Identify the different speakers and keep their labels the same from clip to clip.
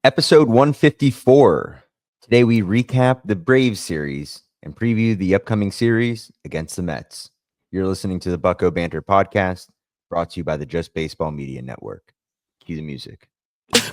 Speaker 1: Episode 154. Today we recap the Braves series and preview the upcoming series against the Mets. You're listening to the Bucco Bantr Podcast, brought to you by the Just Baseball Media Network. Cue the music.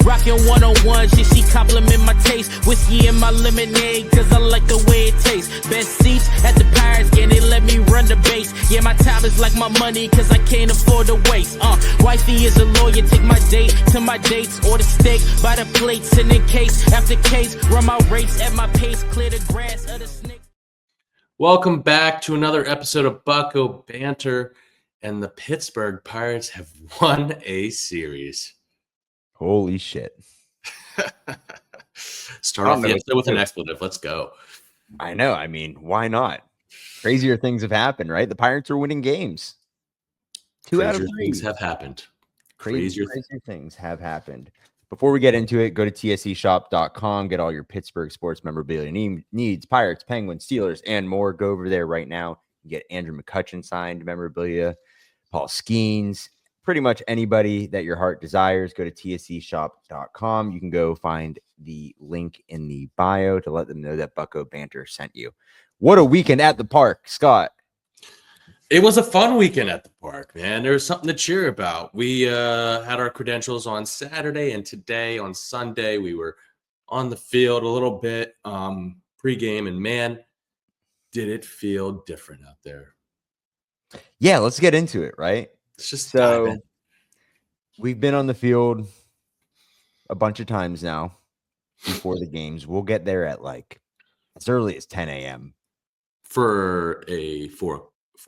Speaker 2: Rockin' 101, she compliment my taste. Whiskey in my lemonade, cause I like the way it tastes. Best seats at the Pirates, yeah, they let me run the base. Yeah, my time is like my money, cause I can't afford to waste. Wifey is a lawyer, take my date to my dates. Order steak by the plate, send in case after case. Run my race at my pace, clear the grass of the snake.
Speaker 3: Welcome back to another episode of Bucco Bantr, and the Pittsburgh Pirates have won a series.
Speaker 1: Holy shit.
Speaker 3: Start off the episode with an expletive. Let's go.
Speaker 1: I know. I mean, why not? Crazier things have happened, right? The Pirates are winning games. Two out of three.
Speaker 3: Things have happened.
Speaker 1: Crazier things have happened. Before we get into it, go to tseshop.com. Get all your Pittsburgh sports memorabilia needs. Pirates, Penguins, Steelers, and more. Go over there right now. You get Andrew McCutchen signed memorabilia, Paul Skeens, pretty much anybody that your heart desires. Go to tseshop.com. You can go find the link in the bio to let them know that Bucco Bantr sent you. What a weekend at the park, Scott.
Speaker 3: It was a fun weekend at the park, man. There was something to cheer about. We had our credentials on Saturday, and today on Sunday we were on the field a little bit pregame, and man, did it feel different out there.
Speaker 1: Yeah, let's get into it, right?
Speaker 3: It's just
Speaker 1: so we've been on the field a bunch of times now before the games. We'll get there at like as early as 10 a.m.
Speaker 3: for a 4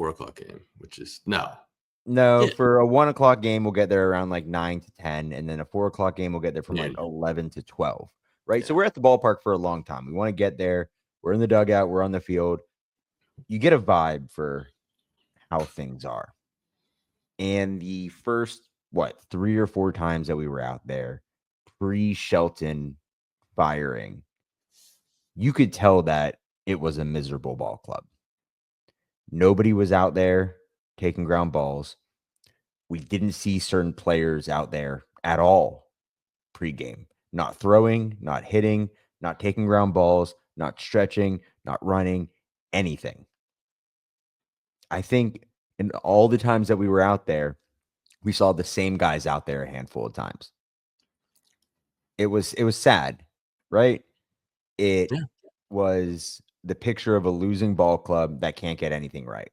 Speaker 3: o'clock game, which is
Speaker 1: for a 1 o'clock game, we'll get there around like 9 to 10. And then a 4 o'clock game, we'll get there from like 11 to 12. Right. Yeah. So we're at the ballpark for a long time. We want to get there. We're in the dugout. We're on the field. You get a vibe for how things are. And the first, 3 or 4 times that we were out there, pre-Shelton firing, you could tell that it was a miserable ball club. Nobody was out there taking ground balls. We didn't see certain players out there at all pregame. Not throwing, not hitting, not taking ground balls, not stretching, not running, anything. I think in all the times that we were out there, we saw the same guys out there a handful of times. It was sad, right? It was the picture of a losing ball club that can't get anything right.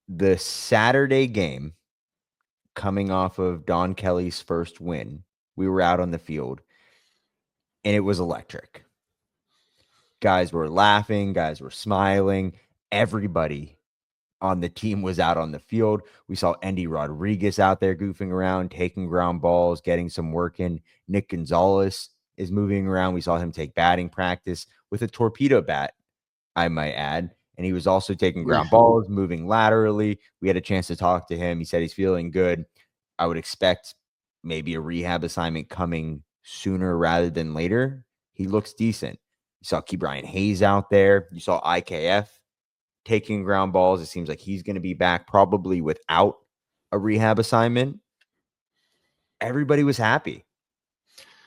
Speaker 1: The Saturday game, coming off of Don Kelly's first win, we were out on the field, and it was electric. Guys were laughing. Guys were smiling. Everybody on the team was out on the field. We saw Endy Rodriguez out there goofing around, taking ground balls, getting some work in. Nick Gonzalez is moving around. We saw him take batting practice with a torpedo bat, I might add. And he was also taking ground balls, moving laterally. We had a chance to talk to him. He said he's feeling good. I would expect maybe a rehab assignment coming sooner rather than later. He looks decent. You saw Key Brian Hayes out there. You saw IKF taking ground balls. It seems like he's going to be back probably without a rehab assignment. Everybody was happy.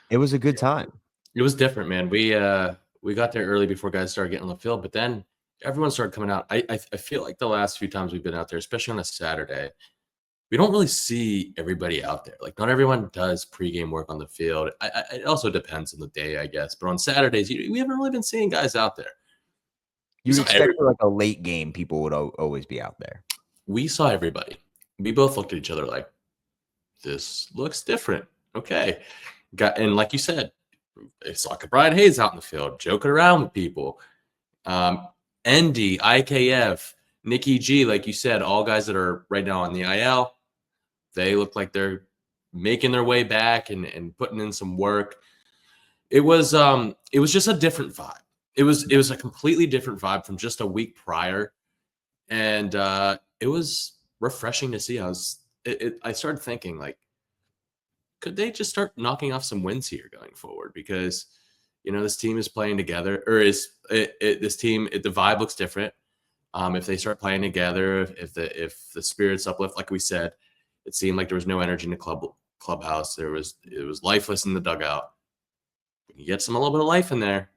Speaker 1: It was a good time.
Speaker 3: It was different, man. We got there early before guys started getting on the field, but then everyone started coming out. I feel like the last few times we've been out there, especially on a Saturday, we don't really see everybody out there. Like, not everyone does pregame work on the field. It also depends on the day, I guess. But on Saturdays, we haven't really been seeing guys out there.
Speaker 1: You expect like a late game, people would always be out there.
Speaker 3: We saw everybody. We both looked at each other like, this looks different. Okay. And like you said, it's like Brian Hayes out in the field, joking around with people. Endy, IKF, Nikki G, like you said, all guys that are right now on the IL, they look like they're making their way back and putting in some work. It was just a different vibe. It was a completely different vibe from just a week prior, and it was refreshing to see. I started thinking, like, could they just start knocking off some wins here going forward? Because this team is playing together, or the vibe looks different. If they start playing together, if the spirits uplift, like we said, it seemed like there was no energy in the club clubhouse. It was lifeless in the dugout. When you get a little bit of life in there,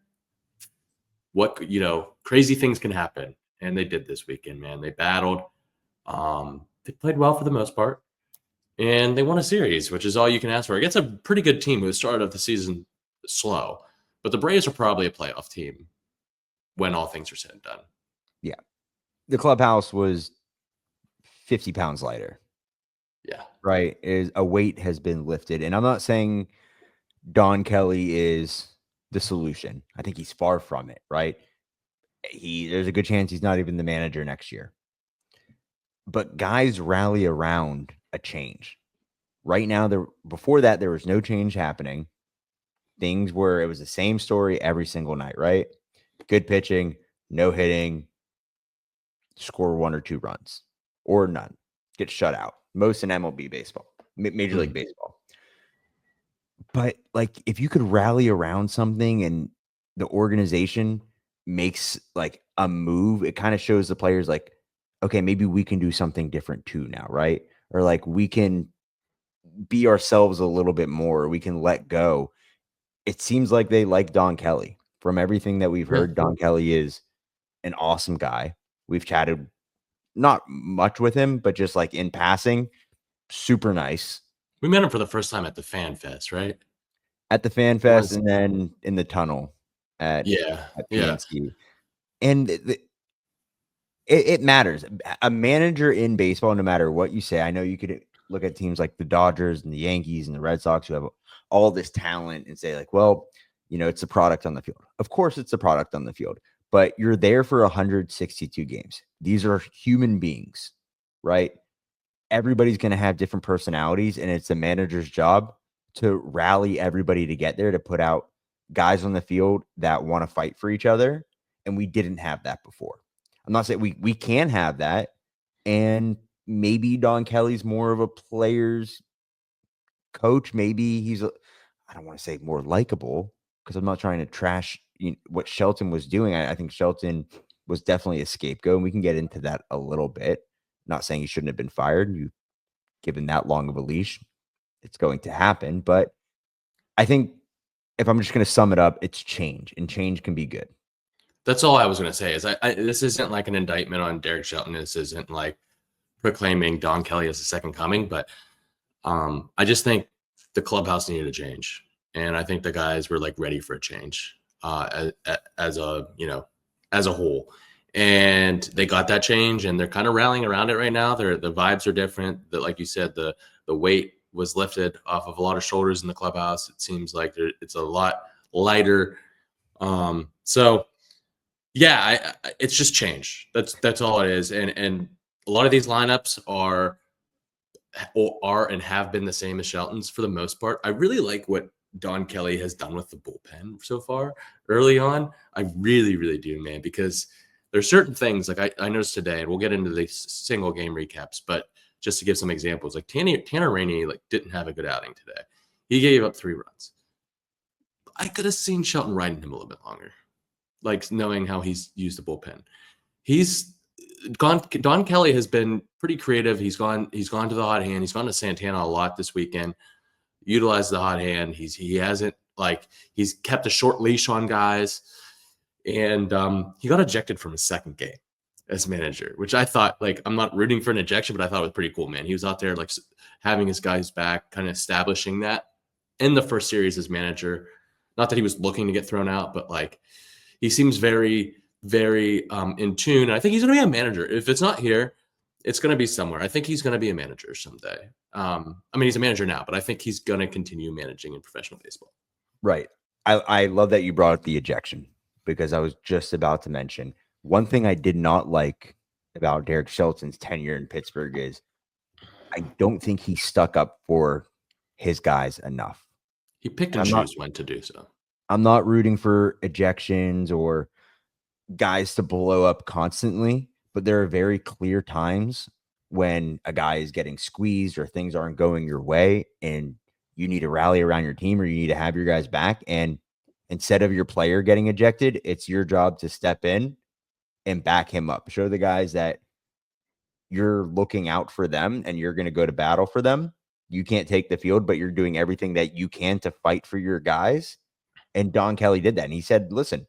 Speaker 3: crazy things can happen. And they did this weekend, man. They battled. They played well for the most part. And they won a series, which is all you can ask for. Against a pretty good team who started off the season slow. But the Braves are probably a playoff team when all things are said and done.
Speaker 1: Yeah. The clubhouse was 50 pounds lighter.
Speaker 3: Yeah.
Speaker 1: Right. A weight has been lifted. And I'm not saying Don Kelly is the solution. I think he's far from it, right? There's a good chance he's not even the manager next year. But guys rally around a change. Right now, before that, there was no change happening. It was the same story every single night, right? Good pitching, no hitting, score 1 or 2 runs, or none. Get shut out. Most in MLB baseball, Major League Baseball. But like, if you could rally around something and the organization makes like a move, it kind of shows the players like, okay, maybe we can do something different too now, right? Or like we can be ourselves a little bit more. We can let go. It seems like they like Don Kelly. From everything that we've heard, Don Kelly is an awesome guy. We've chatted not much with him, but just like in passing, super nice.
Speaker 3: We met him for the first time at the Fan Fest, right?
Speaker 1: At the Fan Fest, and then in the tunnel at PNC. And it matters. A manager in baseball, no matter what you say, I know you could look at teams like the Dodgers and the Yankees and the Red Sox who have all this talent and say like, well, it's a product on the field. Of course, it's a product on the field, but you're there for 162 games. These are human beings, right? Everybody's going to have different personalities, and it's the manager's job to rally everybody to get there, to put out guys on the field that want to fight for each other. And we didn't have that before. I'm not saying we can have that. And maybe Don Kelly's more of a player's coach. Maybe he's I don't want to say more likable, because I'm not trying to trash what Shelton was doing. I think Shelton was definitely a scapegoat, and we can get into that a little bit. Not saying he shouldn't have been fired. You've given that long of a leash, it's going to happen. But I think if I'm just going to sum it up, it's change, and change can be good.
Speaker 3: That's all I was going to say. Is this isn't like an indictment on Derek Shelton. This isn't like proclaiming Don Kelly as the second coming. But I just think the clubhouse needed a change, and I think the guys were like ready for a change as a whole. And they got that change, and they're kind of rallying around it right now. The vibes are different. Like you said, the weight was lifted off of a lot of shoulders in the clubhouse. It seems like it's a lot lighter. So yeah, it's just change. That's all it is. And a lot of these lineups are and have been the same as Shelton's for the most part. I really like what Don Kelly has done with the bullpen so far early on. I really, really do, man, because there's certain things like I noticed today, and we'll get into the single game recaps, but just to give some examples, like Tanner Rainey didn't have a good outing today. He gave up 3 runs. I could have seen Shelton riding him a little bit longer, like knowing how he's used the bullpen. Don Kelly has been pretty creative. He's gone to the hot hand. He's gone to Santana a lot this weekend. Utilized the hot hand. He's kept a short leash on guys. And he got ejected from his second game as manager, which I thought, I'm not rooting for an ejection, but I thought it was pretty cool, man. He was out there having his guys back, kind of establishing that in the first series as manager. Not that he was looking to get thrown out, but he seems very, very in tune. And I think he's going to be a manager. If it's not here, it's going to be somewhere. I think he's going to be a manager someday. He's a manager now, but I think he's going to continue managing in professional baseball.
Speaker 1: Right. I love that you brought up the ejection, because I was just about to mention one thing I did not like about Derek Shelton's tenure in Pittsburgh is I don't think he stuck up for his guys enough.
Speaker 3: He picked and chose when to do so.
Speaker 1: I'm not rooting for ejections or guys to blow up constantly, but there are very clear times when a guy is getting squeezed or things aren't going your way, and you need to rally around your team, or you need to have your guys back. And instead of your player getting ejected, it's your job to step in and back him up. Show the guys that you're looking out for them and you're going to go to battle for them. you can't take the field, but you're doing everything that you can to fight for your guys. And Don Kelly did that. And he said, listen,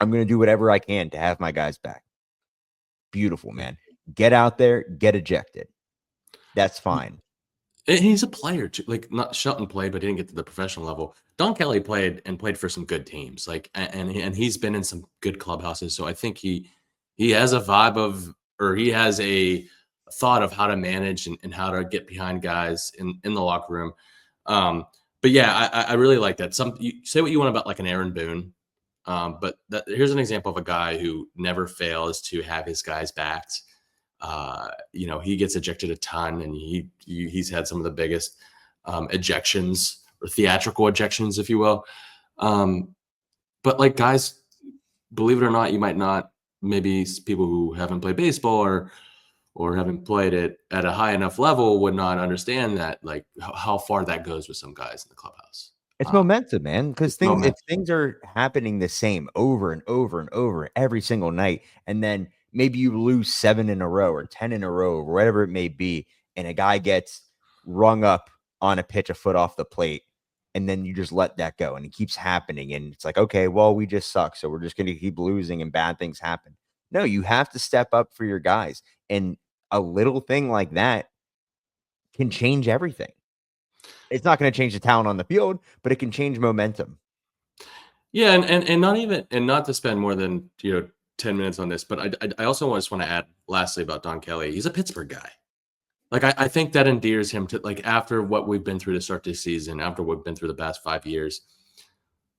Speaker 1: I'm going to do whatever I can to have my guys back. Beautiful, man. Get out there, get ejected. That's fine.
Speaker 3: And he's a player too. Like, not Shelton played, but he didn't get to the professional level. Don Kelly played for some good teams. Like, and he's been in some good clubhouses. So I think he has a vibe of, or he has a thought of how to manage and how to get behind guys in the locker room. But yeah, I really like that. You say what you want about like an Aaron Boone, but here's an example of a guy who never fails to have his guys backed. He gets ejected a ton, and he's had some of the biggest ejections or theatrical ejections, if you will. But like, guys, believe it or not, you might not, maybe people who haven't played baseball or haven't played it at a high enough level would not understand that, like, how far that goes with some guys in the clubhouse.
Speaker 1: It's momentum, man, because if things are happening the same over and over and over every single night, and then maybe you lose 7 in a row or 10 in a row or whatever it may be, and a guy gets rung up on a pitch a foot off the plate, and then you just let that go, and it keeps happening, and it's like, okay, well, we just suck, so we're just going to keep losing, and bad things happen. No, you have to step up for your guys, and a little thing like that can change everything. It's not going to change the talent on the field, but it can change momentum.
Speaker 3: Yeah, and not to spend more than 10 minutes on this, but I also just want to add lastly about Don Kelly. He's a Pittsburgh guy. Like, I think that endears him to, like, after what we've been through to start this season, after what we've been through the past 5 years,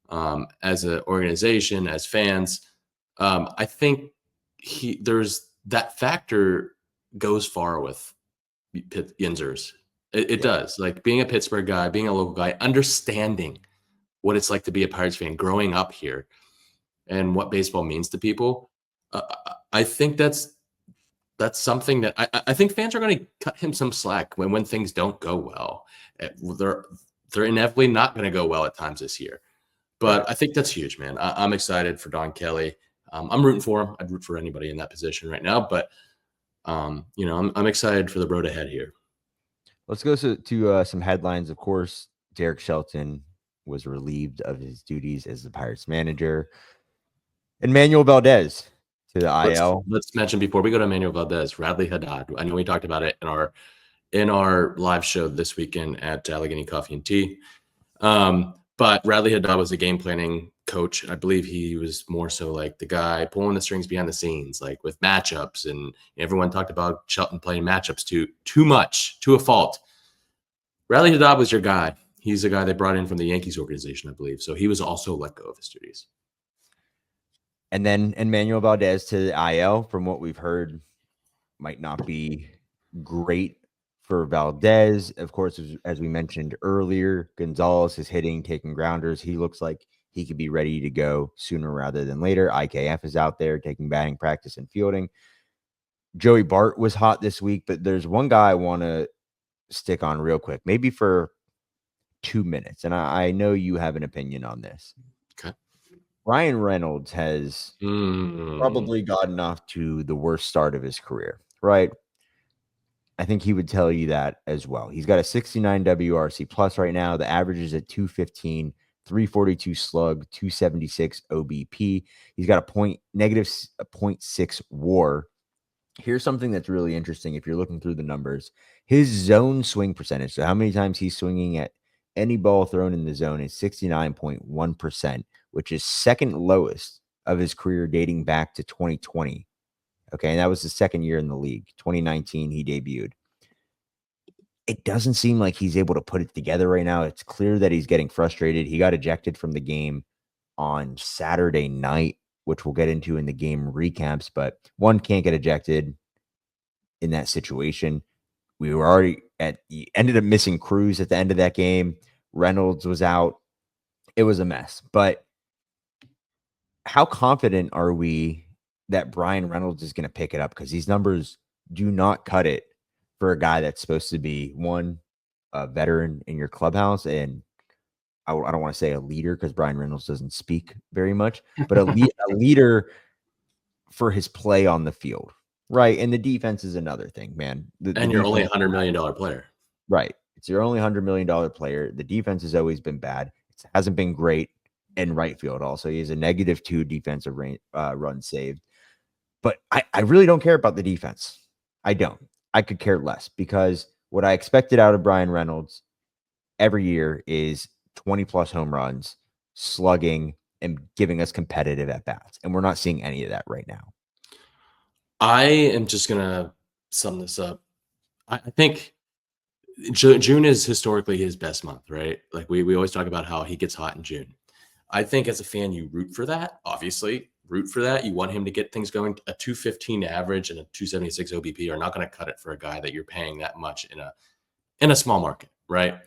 Speaker 3: as an organization, as fans, I think there's that factor goes far with Yinzers. It does. Like, being a Pittsburgh guy, being a local guy, understanding what it's like to be a Pirates fan, growing up here, and what baseball means to people. I think that's something that I think fans are going to cut him some slack when things don't go well. They're inevitably not going to go well at times this year. But I think that's huge, man. I'm excited for Don Kelly. I'm rooting for him. I'd root for anybody in that position right now. But, I'm excited for the road ahead here.
Speaker 1: Let's go to some headlines. Of course, Derek Shelton was relieved of his duties as the Pirates manager. Emmanuel Valdez to the IL.
Speaker 3: Let's mention before we go to Emmanuel Valdez, Radley Haddad. I know we talked about it in our live show this weekend at Allegheny Coffee and Tea. But Radley Haddad was a game planning coach. I believe he was more so like the guy pulling the strings behind the scenes, like with matchups. And everyone talked about Shelton playing matchups too much, to a fault. Radley Haddad was your guy. He's the guy they brought in from the Yankees organization, I believe. So he was also let go of his duties.
Speaker 1: And then Emmanuel Valdez to the IL, from what we've heard, might not be great for Valdez. Of course, as we mentioned earlier, Gonzalez is hitting, taking grounders. He looks like he could be ready to go sooner rather than later. IKF is out there taking batting practice and fielding. Joey Bart was hot this week, but there's one guy I want to stick on real quick, maybe for 2 minutes. And I know you have an opinion on this.
Speaker 3: Okay.
Speaker 1: Ryan Reynolds has probably gotten off to the worst start of his career, right? I think he would tell you that as well. He's got a 69 WRC plus right now. The average is at 215, 342 slug, 276 OBP. He's got a negative 0.6 WAR. Here's something that's really interesting if you're looking through the numbers. His zone swing percentage, so how many times he's swinging at any ball thrown in the zone, is 69.1%, which is second lowest of his career dating back to 2020. Okay, and that was the second year in the league. 2019, he debuted. It doesn't seem like he's able to put it together right now. It's clear that he's getting frustrated. He got ejected from the game on Saturday night, which we'll get into in the game recaps, but one can't get ejected in that situation. We were already ended up missing Cruz at the end of that game. Reynolds was out. It was a mess. But how confident are we that Brian Reynolds is going to pick it up? Because these numbers do not cut it for a guy that's supposed to be a veteran in your clubhouse. And I don't want to say a leader because Brian Reynolds doesn't speak very much, but a leader for his play on the field. Right. And the defense is another thing, man.
Speaker 3: And you're only $100 million player.
Speaker 1: Right. It's your only $100 million player. The defense has always been bad. It hasn't been great in right field. Also, he has a -2 defensive run saved. But I really don't care about the defense. I don't. I could care less because what I expected out of Brian Reynolds every year is 20+ home runs, slugging, and giving us competitive at bats. And we're not seeing any of that right now.
Speaker 3: I am just going to sum this up. I think June is historically his best month, right? Like we always talk about how he gets hot in June. I think as a fan, you root for that, obviously. Root for that. You want him to get things going. A 215 average and a 276 OBP are not going to cut it for a guy that you're paying that much in a small market, right?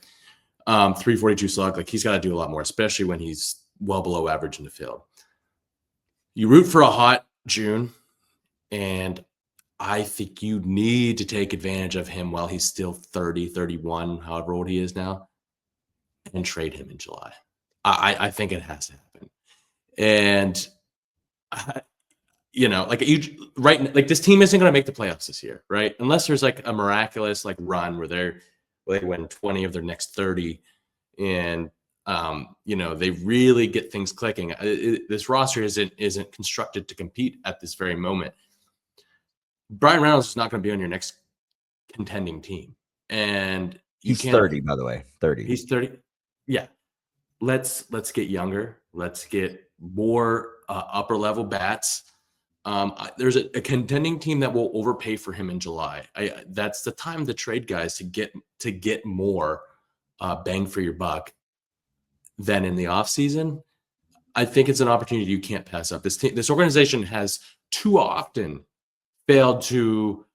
Speaker 3: 342 slug, like he's got to do a lot more, especially when he's well below average in the field. You root for a hot June, and I think you need to take advantage of him while he's still 30, 31, however old he is now, and trade him in July. I think it has to happen. And like this team isn't going to make the playoffs this year, right? Unless there's like a miraculous like run where they win 20 of their next 30 and they really get things clicking. This roster isn't constructed to compete at this very moment. Brian Reynolds is not going to be on your next contending team. And
Speaker 1: he's 30, by the way. 30.
Speaker 3: He's 30. Yeah. Let's get younger. Let's get more upper level bats. There's a contending team that will overpay for him in July. That's the time to trade guys to get more bang for your buck than in the offseason. I think it's an opportunity you can't pass up. This organization has too often failed to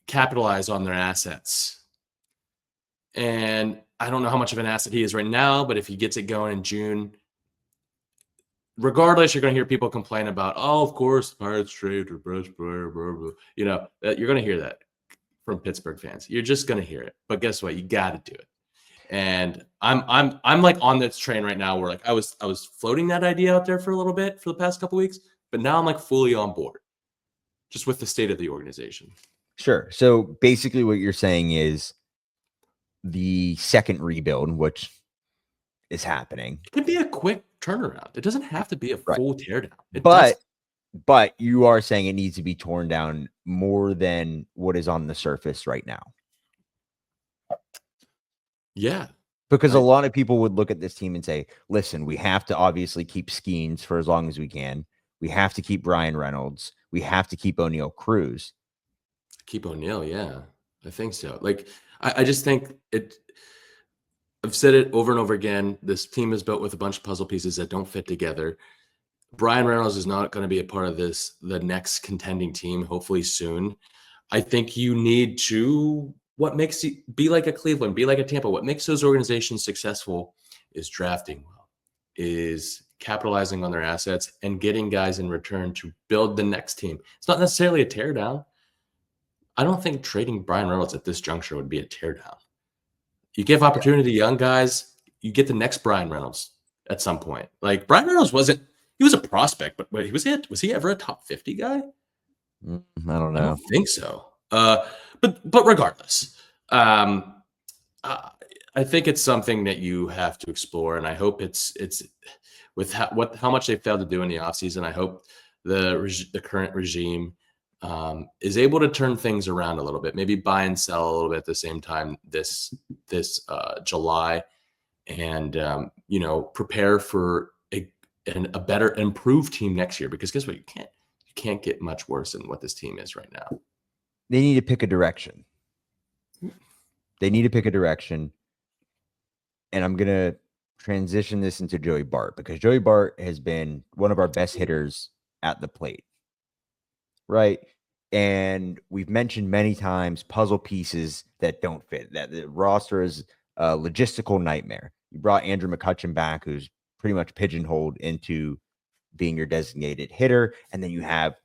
Speaker 3: capitalize on their assets. And I don't know how much of an asset he is right now, but if he gets it going in June, regardless, you're going to hear people complain about, oh, of course, the Pirates trade or blah, blah, blah, blah. You're going to hear that from Pittsburgh fans. You're just going to hear it. But guess what? You got to do it. And I'm like on this train right now where like I was floating that idea out there for a little bit for the past couple of weeks, but now I'm like fully on board just with the state of the organization.
Speaker 1: Sure. So basically what you're saying is the second rebuild, which is happening.
Speaker 3: It could be a quick turnaround. It doesn't have to be a full teardown.
Speaker 1: But you are saying it needs to be torn down more than what is on the surface right now.
Speaker 3: Yeah.
Speaker 1: Because a lot of people would look at this team and say, listen, we have to obviously keep Skeens for as long as we can. We have to keep Brian Reynolds. We have to keep O'Neal Cruz.
Speaker 3: Keep O'Neal, yeah. I think so. Like, I just think I've said it over and over again. This team is built with a bunch of puzzle pieces that don't fit together. Brian Reynolds is not going to be a part of the next contending team, hopefully soon. I think you need to, what makes you be like a Cleveland, be like a Tampa, what makes those organizations successful is drafting well, is capitalizing on their assets and getting guys in return to build the next team. It's not necessarily a teardown. I don't think trading Brian Reynolds at this juncture would be a teardown. You give opportunity to young guys, you get the next Brian Reynolds at some point. Like Brian Reynolds he was a prospect, but was he ever a top 50 guy?
Speaker 1: I don't know.
Speaker 3: I don't think so. But regardless, I think it's something that you have to explore, and I hope it's with how much they failed to do in the offseason. I hope the current regime is able to turn things around a little bit, maybe buy and sell a little bit at the same time this July, and prepare for a better improved team next year. Because guess what, you can't get much worse than what this team is right now.
Speaker 1: They need to pick a direction. And I'm going to transition this into Joey Bart, because Joey Bart has been one of our best hitters at the plate. Right. And we've mentioned many times puzzle pieces that don't fit, that the roster is a logistical nightmare. You brought Andrew McCutchen back, who's pretty much pigeonholed into being your designated hitter. And then you have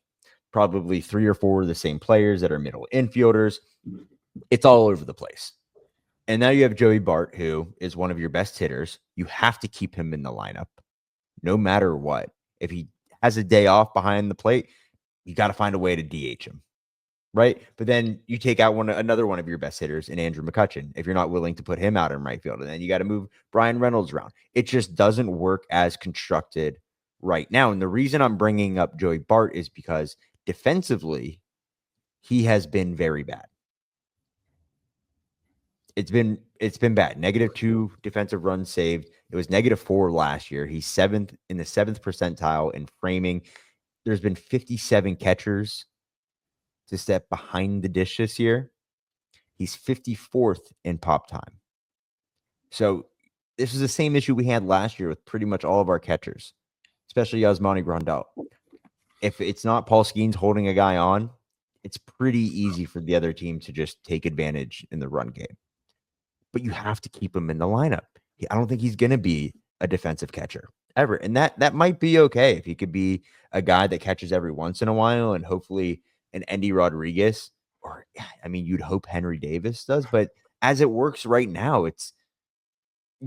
Speaker 1: probably 3 or 4 of the same players that are middle infielders. It's all over the place. And now you have Joey Bart, who is one of your best hitters. You have to keep him in the lineup no matter what. If he has a day off behind the plate, you got to find a way to DH him. right? But then you take out another one of your best hitters in Andrew McCutchen if you're not willing to put him out in right field, and then you got to move Brian Reynolds around. It just doesn't work as constructed right now. And the reason I'm bringing up Joey Bart is because defensively, he has been very bad. It's been bad. -2 defensive runs saved. It was -4 last year. He's seventh in the 7th percentile in framing. There's been 57 catchers to step behind the dish this year. He's 54th in pop time. So this is the same issue we had last year with pretty much all of our catchers, especially Yasmani Grandal. If it's not Paul Skeens holding a guy on, it's pretty easy for the other team to just take advantage in the run game. But you have to keep him in the lineup. I don't think he's going to be a defensive catcher ever. And that might be okay if he could be a guy that catches every once in a while, and hopefully an Endy Rodriguez, or I mean, you'd hope Henry Davis does. But as it works right now,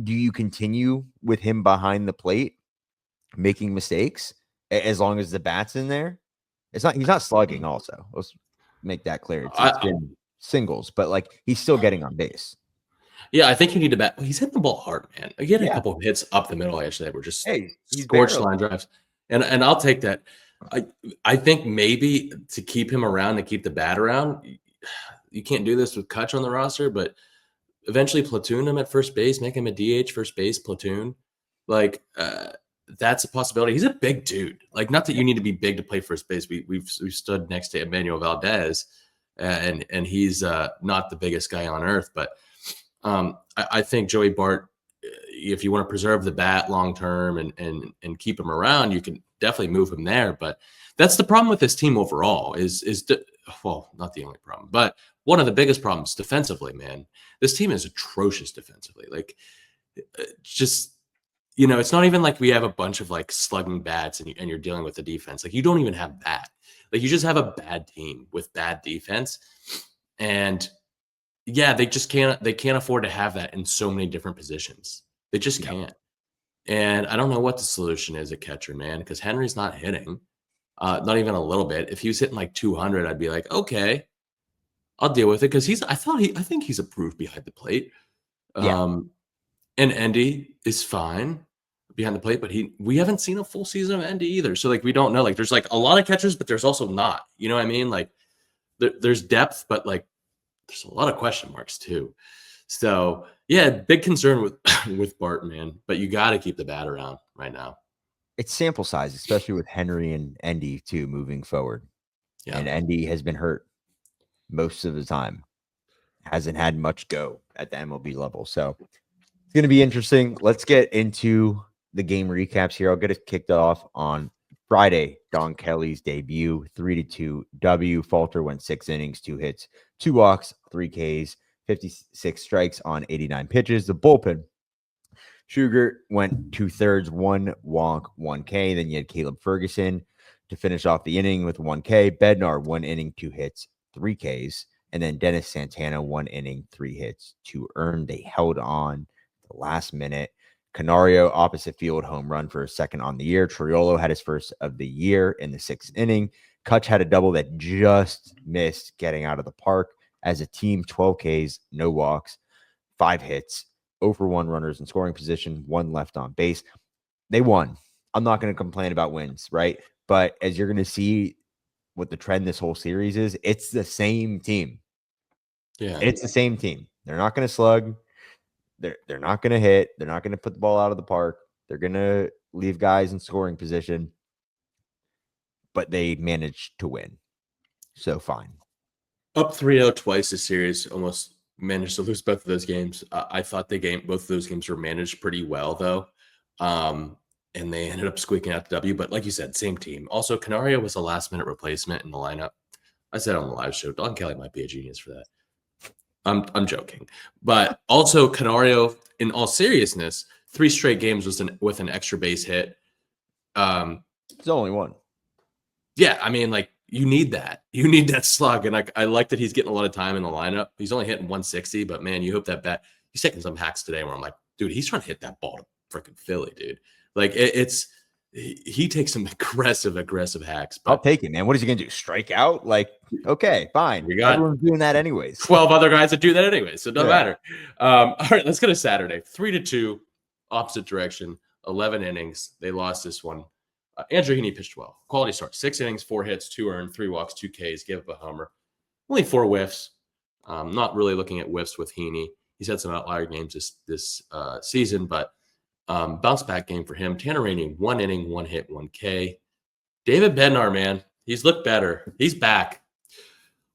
Speaker 1: do you continue with him behind the plate making mistakes as long as the bat's in there? He's not slugging also. Let's make that clear. It's been singles, but like he's still getting on base.
Speaker 3: Yeah, I think you need to bat. He's hitting the ball hard, man. He had a couple of hits up the middle actually that were just scorched line drives, and I'll take that. I think maybe to keep him around, to keep the bat around, you can't do this with Kutch on the roster, but eventually platoon him at first base, make him a DH first base platoon. Like that's a possibility. He's a big dude. Like, not that you need to be big to play first base. We've stood next to Emmanuel Valdez, and he's not the biggest guy on earth, but I think Joey Bart, if you want to preserve the bat long term and keep him around, you can definitely move him there. But that's the problem with this team overall. Well, not the only problem, but one of the biggest problems defensively. Man, this team is atrocious defensively. Like, just it's not even like we have a bunch of like slugging bats and you're dealing with the defense. Like, you don't even have that. Like, you just have a bad team with bad defense, and yeah, they can't afford to have that in so many different positions. They just can't. And I don't know what the solution is at catcher, man, because Henry's not hitting, not even a little bit. If he was hitting like 200, I'd be like, okay, I'll deal with it, because I think he's approved behind the plate. And Endy is fine behind the plate, but we haven't seen a full season of Endy either. So like, we don't know. Like, there's like a lot of catchers, but there's also not. You know what I mean? Like, there's depth, but like, there's a lot of question marks too. So yeah, big concern with Bart, man. But you got to keep the bat around right now.
Speaker 1: It's sample size, especially with Henry and Endy too moving forward. Yeah. And Endy has been hurt most of the time. Hasn't had much go at the MLB level. So it's going to be interesting. Let's get into the game recaps here. I'll get it kicked off on Friday. Don Kelly's debut, 3-2 W. Falter went 6 innings, 2 hits, 2 walks, 3 Ks, 56 strikes on 89 pitches. The bullpen, Sugar went 2/3, 1 walk, 1 K. Then you had Caleb Ferguson to finish off the inning with 1 K. Bednar, 1 inning, 2 hits, 3 Ks. And then Dennis Santana, 1 inning, 3 hits, 2 earned. They held on the last minute. Canario, opposite field home run for a second on the year. Triolo had his first of the year in the 6th inning. Kutch had a double that just missed getting out of the park. As a team, 12 Ks, no walks, 5 hits, 0-for-1 runners in scoring position, 1 left on base. They won. I'm not going to complain about wins, right? But as you're going to see what the trend this whole series is, it's the same team.
Speaker 3: Yeah.
Speaker 1: It's the same team. They're not going to slug. They're not going to hit. They're not going to put the ball out of the park. They're going to leave guys in scoring position. But they managed to win. So fine.
Speaker 3: Up 3-0 twice this series, almost managed to lose both of those games. I thought both of those games were managed pretty well, though. And they ended up squeaking out the W. But like you said, same team. Also, Canario was a last-minute replacement in the lineup. I said on the live show, Don Kelly might be a genius for that. I'm joking. But also, Canario, in all seriousness, 3 straight games with an extra base hit.
Speaker 1: It's only one.
Speaker 3: Yeah, I mean, like, you need that. You need that slug. And I like that he's getting a lot of time in the lineup. He's only hitting 160, but man, you hope that bat. He's taking some hacks today where I'm like, dude, he's trying to hit that ball to freaking Philly, dude. Like, it's he takes some aggressive hacks. But
Speaker 1: I'll take it, man. What is he gonna do? Strike out? Like, okay, fine.
Speaker 3: We got
Speaker 1: everyone's doing that anyways.
Speaker 3: 12 other guys that do that anyway, so it doesn't matter. All right, let's go to Saturday. 3-2, opposite direction, 11 innings. They lost this one. Andrew Heaney pitched well. Quality start. 6 innings, 4 hits, 2 earned, 3 walks, 2 Ks, gave up a homer. Only 4 whiffs. Not really looking at whiffs with Heaney. He's had some outlier games this season, but bounce back game for him. Tanner Rainey, 1 inning, 1 hit, 1 K. David Bednar, man, he's looked better. He's back.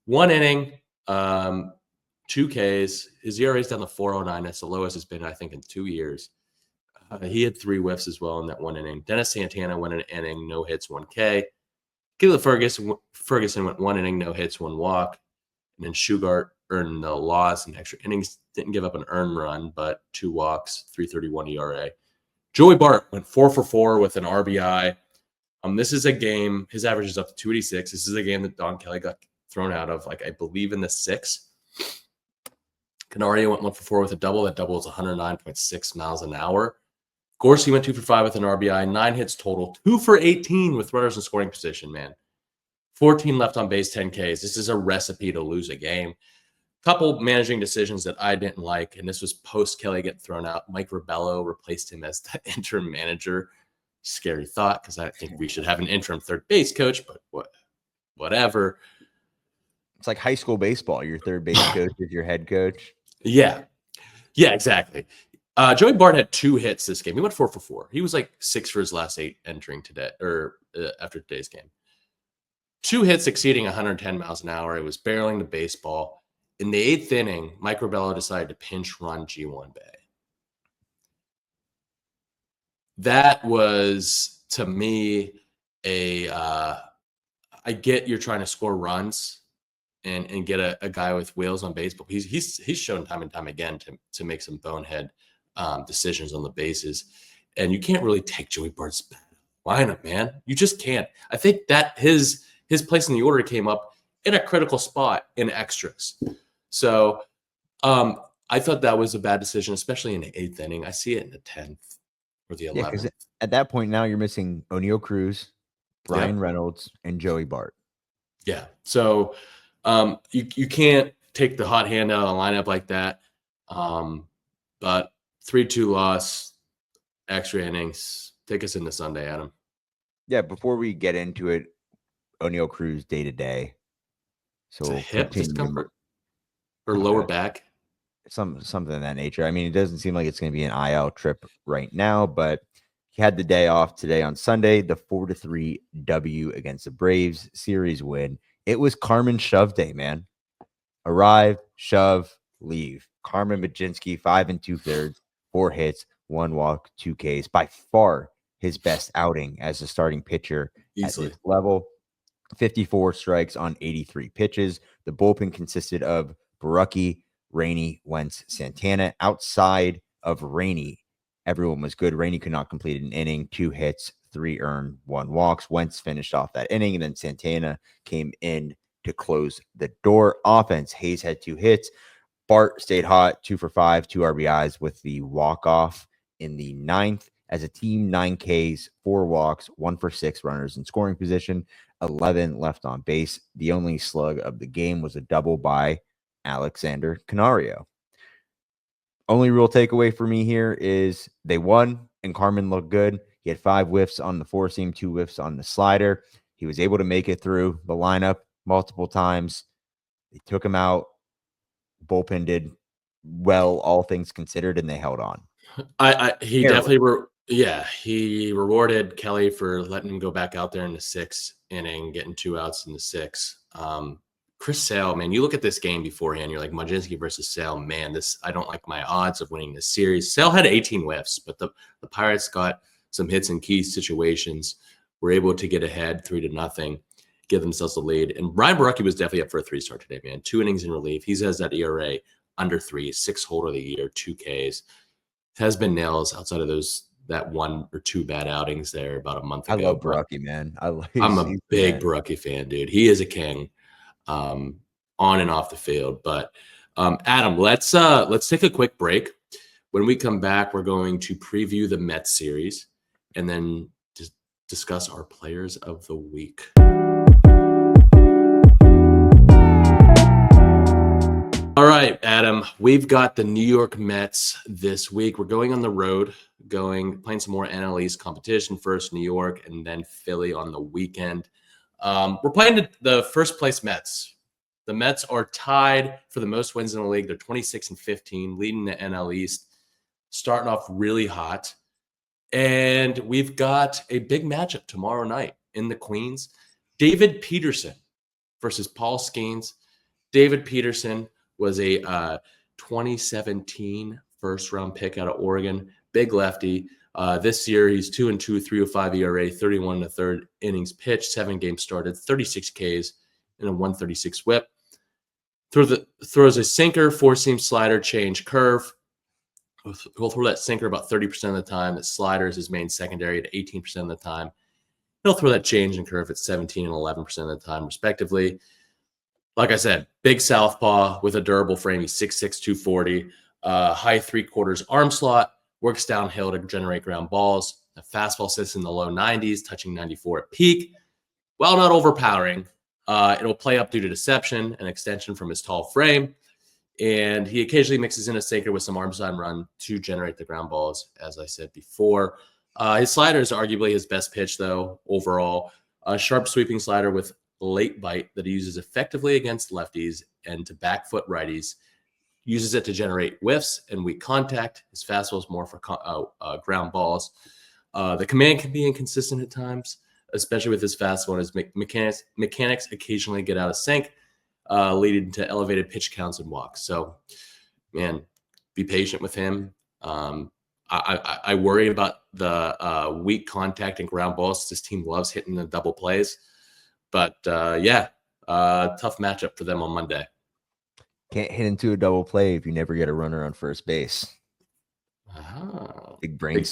Speaker 3: 1 inning, 2 Ks. His ERA is down to 4.09. That's the lowest it's been, I think, in 2 years. He had 3 whiffs as well in that 1 inning. Dennis Santana went an inning, no hits, 1 K. Caleb Ferguson went 1 inning, no hits, 1 walk. And then Shugart earned the loss in extra innings. Didn't give up an earned run, but 2 walks, 3.31 ERA. Joey Bart went 4 for 4 with an RBI. This is a game, his average is up to 286. This is a game that Don Kelly got thrown out of, like, I believe in the 6th. Canario went 1 for 4 with a double. That double is 109.6 miles an hour. Gorsey went 2 for 5 with an RBI, 9 hits total, 2 for 18 with runners in scoring position, man. 14 left on base, 10 Ks. This is a recipe to lose a game. Couple managing decisions that I didn't like, and this was post Kelly getting thrown out. Mike Ribello replaced him as the interim manager. Scary thought, because I think we should have an interim third base coach, but whatever.
Speaker 1: It's like high school baseball. Your third base coach is your head coach.
Speaker 3: Yeah, exactly. Joey Bart had 2 hits this game. He went 4 for 4. He was like 6 for his last 8 entering today, or after today's game. 2 hits exceeding 110 miles an hour. It was barreling the baseball. In the 8th inning, Mike Ribello decided to pinch run G1 Bay. That was, to me, I get you're trying to score runs and get a guy with wheels on base, but he's shown time and time again to make some bonehead decisions on the bases. And you can't really take Joey Bart's lineup, man. You just can't. I think that his place in the order came up in a critical spot in extras. So I thought that was a bad decision, especially in the 8th inning. I see it in the 10th or the 11th. Yeah, because
Speaker 1: at that point now you're missing O'Neal Cruz, Brian Reynolds, and Joey Bart.
Speaker 3: Yeah. So you can't take the hot hand out of the lineup like that. But 3-2 loss, extra innings. Take us into Sunday, Adam.
Speaker 1: Yeah, before we get into it, O'Neal Cruz day to day. So
Speaker 3: it's a hip discomfort or lower back.
Speaker 1: Something of that nature. I mean, it doesn't seem like it's going to be an IL trip right now, but he had the day off today on Sunday, the 4-3 W against the Braves series win. It was Carmen Shove Day, man. Arrive, shove, leave. Carmen Majinski, 5 2/3, 4 hits, 1 walk, 2 Ks. By far his best outing as a starting pitcher
Speaker 3: easily
Speaker 1: at this level. 54 strikes on 83 pitches. The bullpen consisted of Barucki, Rainey, Wentz, Santana. Outside of Rainey, everyone was good. Rainey could not complete an inning, 2 hits, 3 earned, 1 walks. Wentz finished off that inning, and then Santana came in to close the door. Offense, Hayes had 2 hits. Bart stayed hot, 2 for 5, 2 RBIs with the walk-off in the 9th. As a team, 9 Ks, 4 walks, 1 for 6 runners in scoring position, 11 left on base. The only slug of the game was a double by Alexander Canario. Only real takeaway for me here is they won, and Carmen looked good. He had 5 whiffs on the 4-seam, 2 whiffs on the slider. He was able to make it through the lineup multiple times. They took him out. Bullpen did well, all things considered, and they held on.
Speaker 3: He definitely he rewarded Kelly for letting him go back out there in the 6th inning, getting 2 outs in the 6th. Chris Sale, man, you look at this game beforehand, you're like, Majinski versus Sale, man, I don't like my odds of winning this series. Sale had 18 whiffs, but the Pirates got some hits in key situations, were able to get ahead 3-0, give themselves the lead. And Brian Barucki was definitely up for a 3-star today, man. 2 innings in relief. He has that ERA under 3, 6 holder of the year, 2 Ks. Has been nails outside of that 1 or 2 bad outings there about a month ago.
Speaker 1: I love Barucki, man.
Speaker 3: I'm a big Barucki fan, dude. He is a king on and off the field. But Adam, let's take a quick break. When we come back, we're going to preview the Mets series and then just discuss our players of the week. All right, Adam, we've got the New York Mets this week. We're going on the road, playing some more NL East competition. First New York and then Philly on the weekend. We're playing the first place Mets. The Mets are tied for the most wins in the league. They're 26-15, leading the NL East, starting off really hot. And we've got a big matchup tomorrow night in the Queens. David Peterson versus Paul Skeens. David Peterson was a 2017 first-round pick out of Oregon, big lefty. This year, he's 2-2, 3.05 ERA, 31 in the third innings pitched, 7 games started, 36 Ks, and a 136 whip. Throws a sinker, 4-seam slider, change curve. He'll throw that sinker about 30% of the time. That slider is his main secondary at 18% of the time. He'll throw that change and curve at 17 and 11% of the time, respectively. Like I said, big southpaw with a durable frame. He's 6'6", 240, high 3/4 arm slot, works downhill to generate ground balls. The fastball sits in the low 90s, touching 94 at peak. While not overpowering, it'll play up due to deception and extension from his tall frame. And he occasionally mixes in a sinker with some arm side run to generate the ground balls, as I said before. His slider is arguably his best pitch, though, overall. A sharp sweeping slider with late bite that he uses effectively against lefties and to back foot righties. Uses it to generate whiffs and weak contact. His fastball is more for ground balls. The command can be inconsistent at times, especially with his fastball. His mechanics occasionally get out of sync, leading to elevated pitch counts and walks. So, man, be patient with him. I worry about the weak contact and ground balls. This team loves hitting the double plays. But, tough matchup for them on Monday.
Speaker 1: Can't hit into a double play if you never get a runner on first base. Big brain.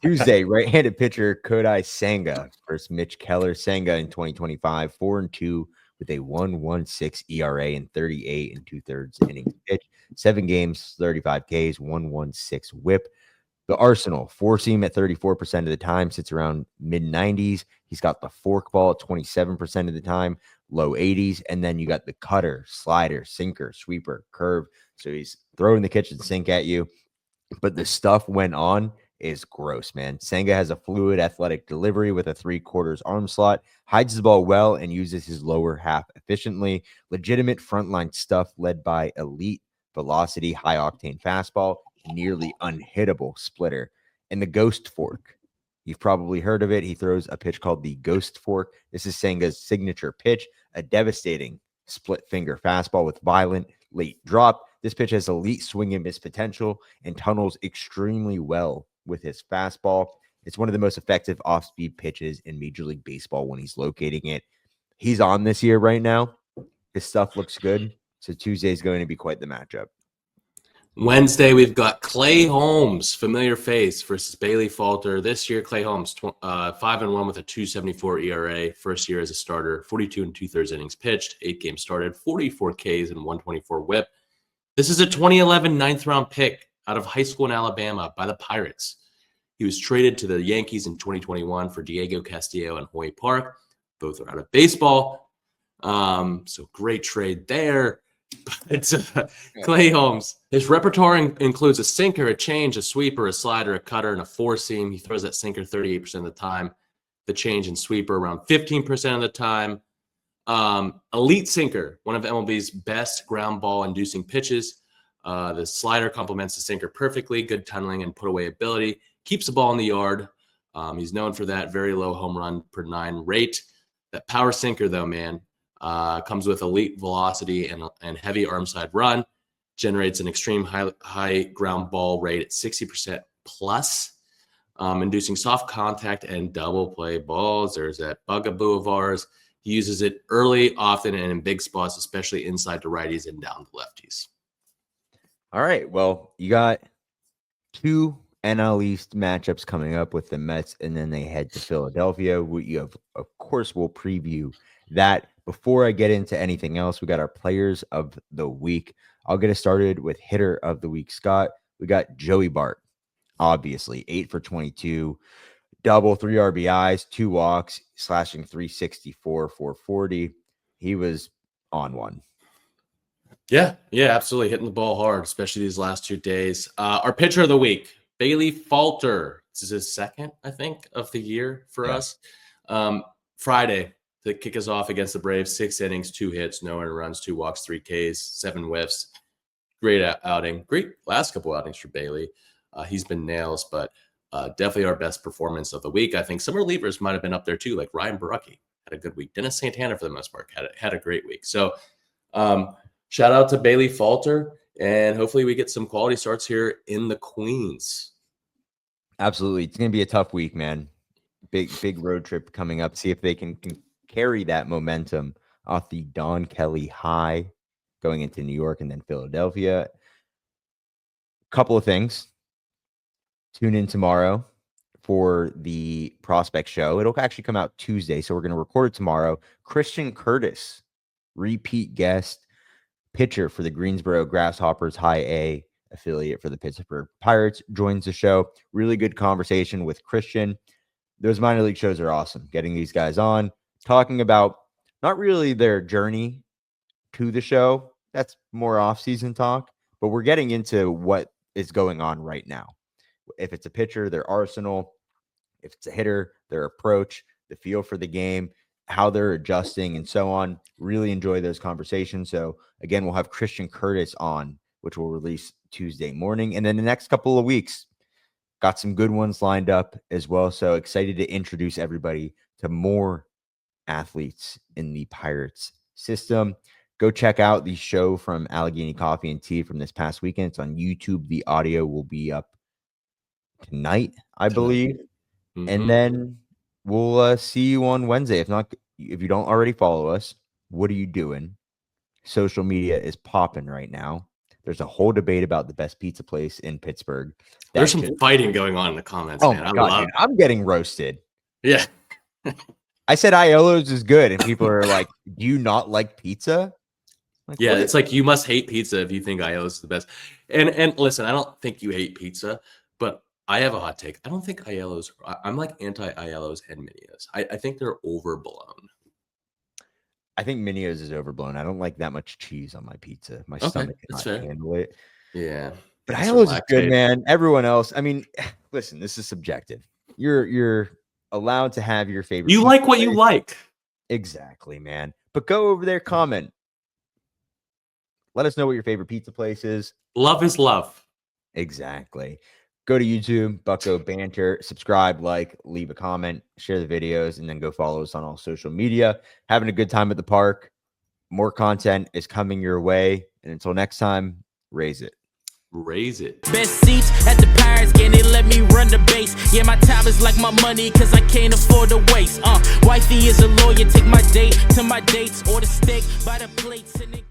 Speaker 1: Tuesday, right-handed pitcher Kodai Senga versus Mitch Keller. Senga in 2025, 4-2 with a 1.16 ERA and 38 2/3 innings pitched. 7 games, 35 Ks, 1.16 whip. The arsenal, 4-seam at 34% of the time, sits around mid-90s. He's got the forkball at 27% of the time, low 80s. And then you got the cutter, slider, sinker, sweeper, curve. So he's throwing the kitchen sink at you. But the stuff went on is gross, man. Senga has a fluid, athletic delivery with a 3/4 arm slot, hides the ball well, and uses his lower half efficiently. Legitimate frontline stuff led by elite velocity, high-octane fastball, nearly unhittable splitter, and the ghost fork. You've probably heard of it. He throws a pitch called the ghost fork. This is Senga's signature pitch, a devastating split finger fastball with violent late drop. This pitch has elite swing and miss potential and tunnels extremely well with his fastball. It's one of the most effective off-speed pitches in Major League Baseball when he's locating it. He's on this year right now. His stuff looks good. So Tuesday is going to be quite the matchup.
Speaker 3: Wednesday, we've got Clay Holmes, familiar face, versus Bailey Falter. This year, Clay Holmes, 5-1 with a 2.74 ERA. First year as a starter, 42 2/3 innings pitched, 8 games started, 44 Ks and 124 whip. This is a 2011 ninth-round pick out of high school in Alabama by the Pirates. He was traded to the Yankees in 2021 for Diego Castillo and Hoy Park. Both are out of baseball. So great trade there. It's Clay Holmes. His repertoire includes a sinker, a change, a sweeper, a slider, a cutter, and a 4-seam. He throws that sinker 38% of the time. The change and sweeper around 15% of the time. Elite sinker, one of MLB's best ground ball inducing pitches. The slider complements the sinker perfectly. Good tunneling and put away ability. Keeps the ball in the yard. He's known for that. Very low home run per 9 rate. That power sinker, though, man, comes with elite velocity and heavy arm side run. Generates an extreme high ground ball rate at 60% plus. Inducing soft contact and double play balls. There's that bugaboo of ours. He uses it early, often, and in big spots, especially inside to righties and down to lefties.
Speaker 1: All right. Well, you got 2 NL East matchups coming up with the Mets, and then they head to Philadelphia. We, of course, will preview that. Before I get into anything else, we got our players of the week. I'll get us started with hitter of the week, Scott. We got Joey Bart, obviously, 8 for 22. double, 3 RBIs, 2 walks, slashing 364, 440. He was on one.
Speaker 3: Yeah, absolutely. Hitting the ball hard, especially these last 2 days. Our pitcher of the week, Bailey Falter. This is his second, I think, of the year for us. Friday to kick us off against the Braves, 6 innings, 2 hits, no earned runs, 2 walks, 3 Ks, 7 whiffs. Great outing. Great last couple outings for Bailey. He's been nails, but definitely our best performance of the week. I think some relievers might have been up there too, like Ryan Barucki had a good week. Dennis Santana, for the most part, had a great week. So shout out to Bailey Falter, and hopefully we get some quality starts here in the Queens.
Speaker 1: Absolutely. It's going to be a tough week, man. Big road trip coming up. See if they can carry that momentum off the Don Kelly high going into New York and then Philadelphia. Couple of things. Tune in tomorrow for the prospect show. It'll actually come out Tuesday, so we're going to record it tomorrow. Christian Curtis, repeat guest, pitcher for the Greensboro Grasshoppers High A affiliate for the Pittsburgh Pirates, joins the show. Really good conversation with Christian. Those minor league shows are awesome. Getting these guys on, talking about not really their journey to the show. That's more off-season talk, but we're getting into what is going on right now. If it's a pitcher, their arsenal. If it's a hitter, their approach, the feel for the game, how they're adjusting, and so on. Really enjoy those conversations. So again, we'll have Christian Curtis on, which will release Tuesday morning. And then the next couple of weeks, got some good ones lined up as well. So excited to introduce everybody to more athletes in the Pirates system. Go check out the show from Allegheny Coffee and Tea from this past weekend. It's on YouTube. The audio will be up tonight, I believe. Mm-hmm. And then we'll see you on Wednesday. If you don't already follow us, what are you doing? Social media is popping right now. There's a whole debate about the best pizza place in Pittsburgh.
Speaker 3: There's some fighting going on in the comments, man.
Speaker 1: I'm getting roasted.
Speaker 3: Yeah.
Speaker 1: I said Aiello's is good, and people are like, do you not like pizza?
Speaker 3: Yeah, it's like you must hate pizza if you think Aiello's is the best. And listen, I don't think you hate pizza, but I have a hot take. I don't think Aiello's. I'm like anti-Aiello's and Minio's. I think they're overblown.
Speaker 1: I think Minio's is overblown. I don't like that much cheese on my pizza. My stomach cannot handle it.
Speaker 3: Yeah.
Speaker 1: But Aiello's is good, man. Everyone else, I mean, listen, this is subjective. You're allowed to have your favorite.
Speaker 3: You like what you like.
Speaker 1: Exactly, man. But go over there, comment. Let us know what your favorite pizza place is.
Speaker 3: Love is love.
Speaker 1: Exactly. Go to YouTube, Bucco Bantr, subscribe, like, leave a comment, share the videos, and then go follow us on all social media. Having a good time at the park. More content is coming your way. And until next time, raise it.
Speaker 3: Raise it.
Speaker 2: Best seats at the Pirates game, they let me run the base. Yeah, my time is like my money, cause I can't afford to waste. Wifey is a lawyer, take my date to my dates, or the steak by the plates. And